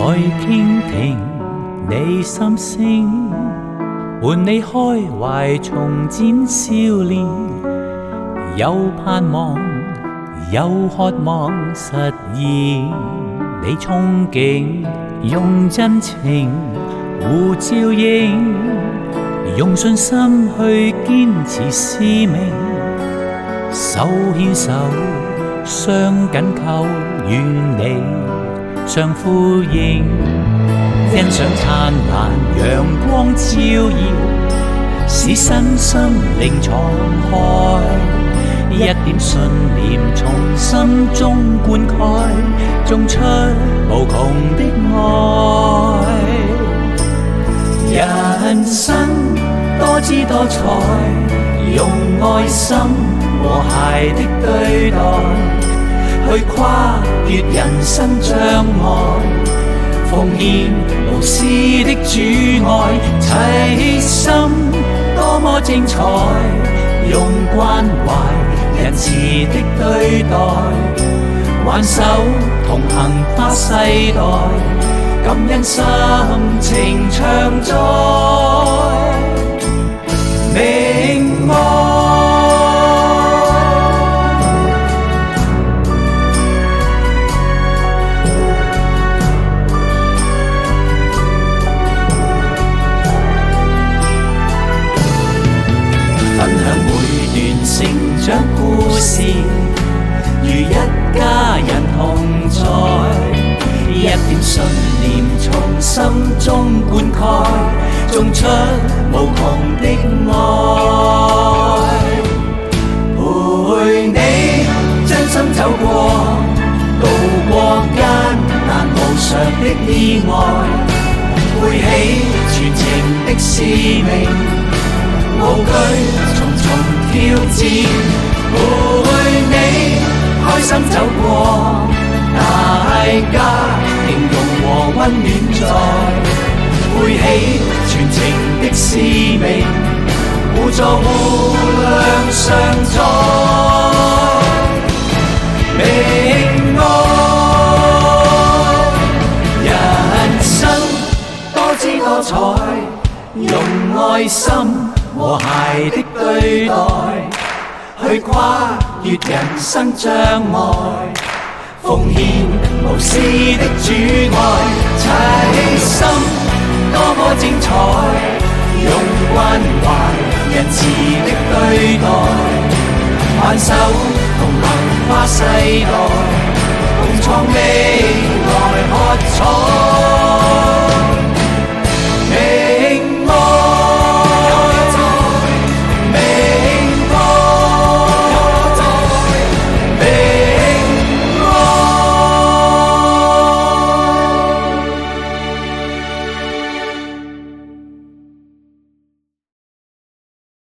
來傾聽你心聲，伴你開懷重展少年，有盼望，有渴望實現你憧憬，用真情互照應，用信心去堅持使命，手牽手相緊扣，願你相呼應，欣賞燦爛陽光照耀，使身心靈敞開，一點信念從心中灌溉，種出無窮的愛。人生多姿多彩，用愛心和諧的對待，去跨越人生障礙，奉獻無私的主愛，齊心多麼精彩，用關懷仁慈的對待，挽手同行跨世代，感恩心情長在，明愛。成長故事，如一家人同在，一點信念從心中灌溉，種出無窮的愛。陪你真心走過，渡過艱難無常的意外，背起全程的使命，無懼重重挑戰，陪你開心走過，大家形容和溫暖在，背起全程的使命，互助互諒常在，明愛。人生多姿多彩，用愛心和諧的對待，去跨越人生障礙，奉獻無私的主愛，齊心多麼精彩，用關懷仁慈的對待，挽手同行跨世代，共創未來喝彩。